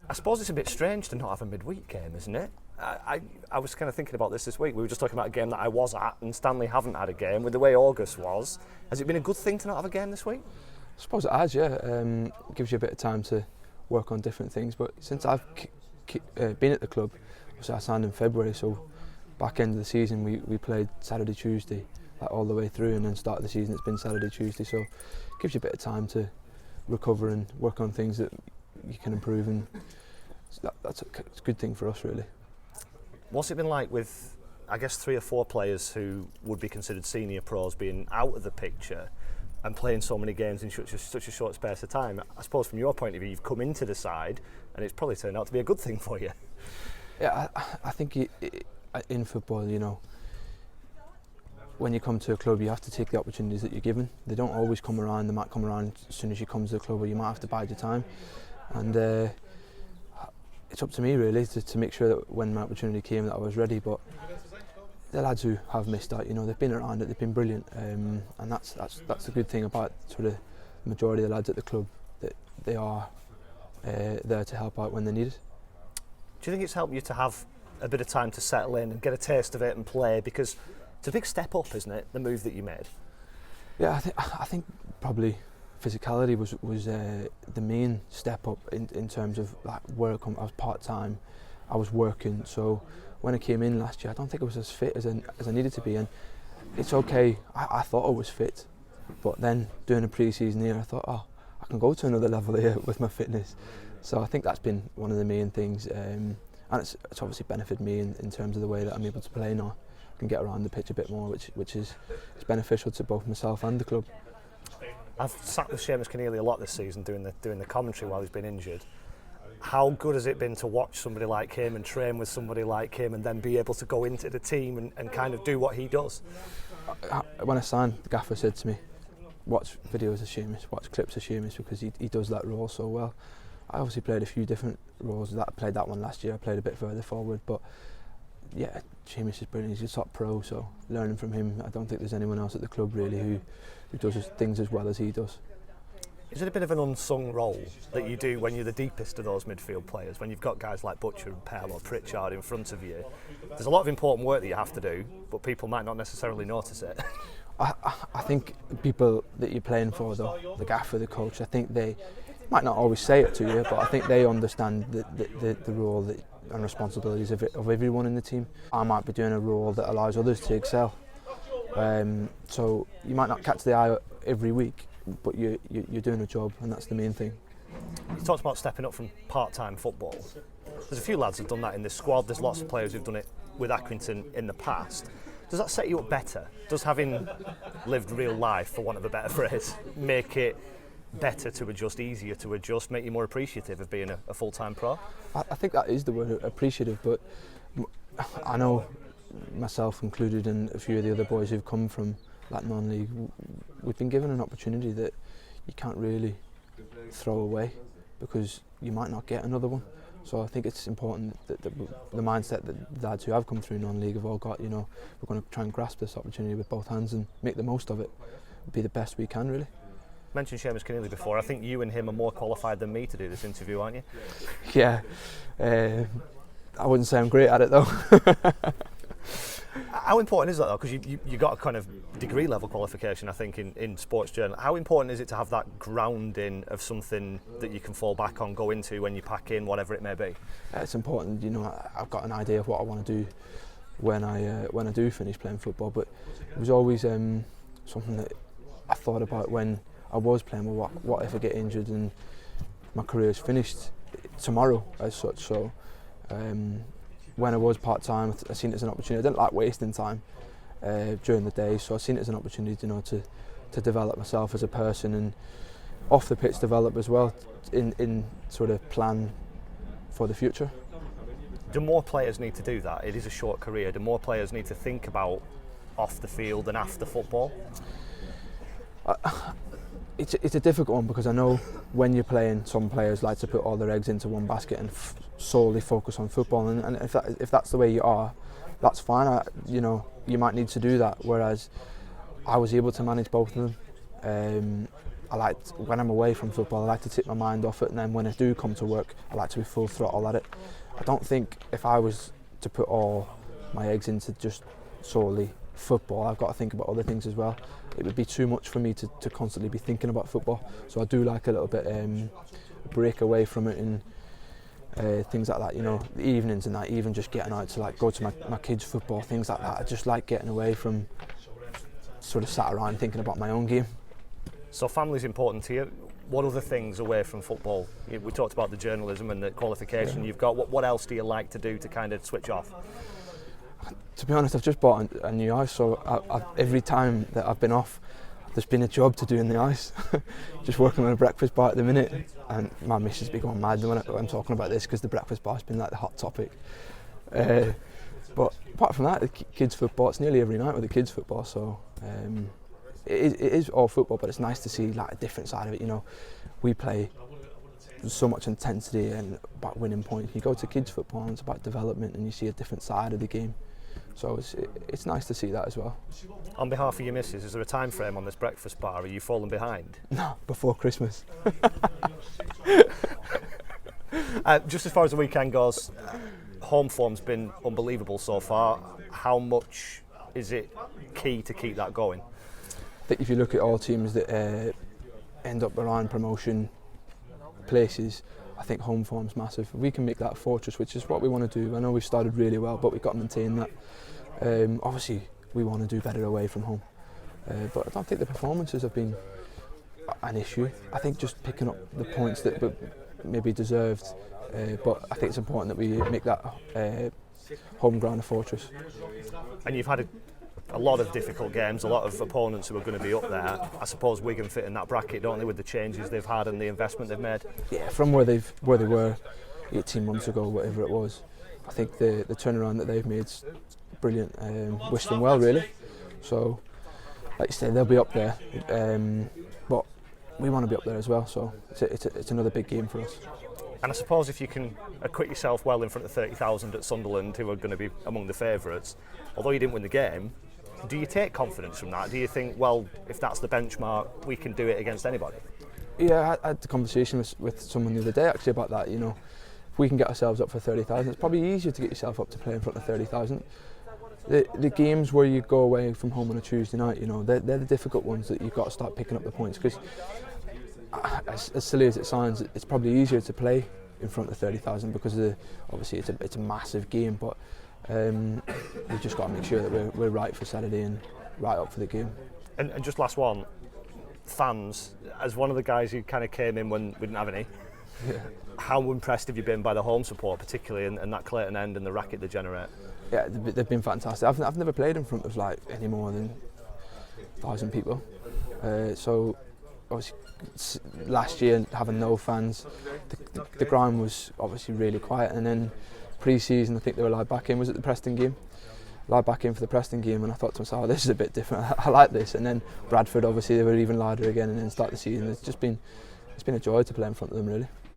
I suppose it's a bit strange to not have a midweek game, isn't it? I was kind of thinking about this week. We were just talking about a game that I was at, and Stanley haven't had a game. With the way August was, has it been a good thing to not have a game this week? I suppose it has, yeah. It gives you a bit of time to work on different things. But since I've been at the club, so I signed in February, so back end of the season we played Saturday, Tuesday, like all the way through, and then start of the season it's been Saturday, Tuesday. So it gives you a bit of time to recover and work on things that you can improve, and that's a good thing for us, really. What's it been like with, I guess, 3 or 4 players who would be considered senior pros being out of the picture and playing so many games in such a short space of time? I suppose from your point of view, you've come into the side and it's probably turned out to be a good thing for you. Yeah, I think in football, you know, when you come to a club, you have to take the opportunities that you're given. They don't always come around. They might come around as soon as you come to the club, or you might have to bide your time. And it's up to me really to make sure that when my opportunity came that I was ready. But the lads who have missed out, you know, they've been around it, they've been brilliant, and that's the good thing about sort of the majority of the lads at the club, that they are there to help out when they need it. Do you think it's helped you to have a bit of time to settle in and get a taste of it and play? Because it's a big step up, isn't it, the move that you made? Yeah, I think probably physicality was the main step up in terms of like work. I was part-time, I was working, so when I came in last year I don't think I was as fit as I needed to be, and it's okay. I thought I was fit, but then doing a pre-season here I thought, oh, I can go to another level here with my fitness. So I think that's been one of the main things, and it's obviously benefited me in terms of the way that I'm able to play now. I can get around the pitch a bit more, which is beneficial to both myself and the club. I've sat with Seamus Keneally a lot this season doing the commentary while he's been injured. How good has it been to watch somebody like him and train with somebody like him and then be able to go into the team and kind of do what he does? When I signed, the gaffer said to me, watch videos of Seamus, watch clips of Seamus, because he does that role so well. I obviously played a few different roles. I played that one last year, I played a bit further forward, but yeah, Seamus is brilliant. He's a top pro, so learning from him, I don't think there's anyone else at the club really who does things as well as he does. Is it a bit of an unsung role that you do when you're the deepest of those midfield players, when you've got guys like Butcher and Pell or Pritchard in front of you? There's a lot of important work that you have to do, but people might not necessarily notice it. I think people that you're playing for, though, the gaffer, the coach, I think they might not always say it to you, but I think they understand the role and responsibilities of everyone in the team. I might be doing a role that allows others to excel. So you might not catch the eye every week, but you're doing a job, and that's the main thing. You talked about stepping up from part-time football. There's a few lads who've done that in this squad. There's lots of players who've done it with Accrington in the past. Does that set you up better? Does having lived real life, for want of a better phrase, make it better to adjust, easier to adjust, make you more appreciative of being a full-time pro? I think that is the word, appreciative, but I know myself included and a few of the other boys who've come from that non-league, we've been given an opportunity that you can't really throw away because you might not get another one. So I think it's important that the mindset that the lads who have come through non-league have all got, you know, we're going to try and grasp this opportunity with both hands and make the most of it, be the best we can really. Mentioned Seamus Keneally before. I think you and him are more qualified than me to do this interview, aren't you? Yeah, I wouldn't say I'm great at it though. How important is that though? Because you got a kind of degree level qualification, I think, in sports journal. How important is it to have that grounding of something that you can fall back on, go into when you pack in, whatever it may be? It's important, you know. I've got an idea of what I want to do when I do finish playing football, but it was always something that I thought about when I was playing. Well, what if I get injured and my career is finished tomorrow as such? So when I was part-time, I seen it as an opportunity. I didn't like wasting time during the day, so I seen it as an opportunity, you know, to develop myself as a person and off the pitch develop as well, in sort of plan for the future. Do more players need to do that? It is a short career. Do more players need to think about off the field and after football? It's a difficult one because I know when you're playing, some players like to put all their eggs into one basket and solely focus on football, and if that's the way you are, that's fine. You know, you might need to do that. Whereas I was able to manage both of them. when I'm away from football, I like to take my mind off it, and then when I do come to work, I like to be full throttle at it. I don't think if I was to put all my eggs into just solely football, I've got to think about other things as well. It would be too much for me to constantly be thinking about football. So I do like a little bit break away from it, and things like that, you know, the evenings and that, even just getting out to like go to my kids' football, things like that. I just like getting away from sort of sat around thinking about my own game. So family's important to you. What other things away from football? We talked about the journalism and the qualification you've got. What else do you like to do to kind of switch off? To be honest, I've just bought a new house, so every time that I've been off, there's been a job to do in the house. Just working on a breakfast bar at the minute, and my missus has been going mad when I'm talking about this, because the breakfast bar's been like the hot topic. But apart from that, the kids' football, it's nearly every night with the kids' football, so it is all football, but it's nice to see like a different side of it. You know, we play so much intensity and about winning points. You go to kids' football and it's about development, and you see a different side of the game. So it's nice to see that as well. On behalf of your missus, is there a time frame on this breakfast bar? Are you falling behind? No, before Christmas. Just as far as the weekend goes, home form's been unbelievable so far. How much is it key to keep that going? I think if you look at all teams that end up around promotion places, I think home form's massive. We can make that fortress, which is what we want to do. I know we've started really well, but we've got to maintain that. Obviously, we want to do better away from home, but I don't think the performances have been an issue. I think just picking up the points that were maybe deserved, but I think it's important that we make that home ground a fortress. And you've had a lot of difficult games, a lot of opponents who are going to be up there. I suppose Wigan fit in that bracket, don't they, with the changes they've had and the investment they've made? Yeah, from where they were 18 months ago, whatever it was, I think the turnaround that they've made is brilliant. Wish them well, really. So, like you said, they'll be up there, but we want to be up there as well. So it's another big game for us. And I suppose if you can acquit yourself well in front of 30,000 at Sunderland, who are going to be among the favourites, although you didn't win the game, do you take confidence from that? Do you think, well, if that's the benchmark, we can do it against anybody? Yeah, I had the conversation with someone the other day actually about that. You know, if we can get ourselves up for 30,000, it's probably easier to get yourself up to play in front of 30,000. The games where you go away from home on a Tuesday night, you know, they're the difficult ones that you've got to start picking up the points, because as silly as it sounds, it's probably easier to play in front of 30,000 because obviously it's a massive game, but we've just got to make sure that we're right for Saturday and right up for the game. And just last one, fans, as one of the guys who kind of came in when we didn't have any, how impressed have you been by the home support, particularly and that Clayton end and the racket they generate? Yeah, they've been fantastic. I've never played in front of like any more than 1,000 people. So obviously last year having no fans, the ground was obviously really quiet, and then pre-season I think they were allowed back in. Was it the Preston game? Allowed back in for the Preston game, and I thought to myself, oh, this is a bit different. I like this. And then Bradford, obviously they were even louder again, and then start the season. It's been a joy to play in front of them, really.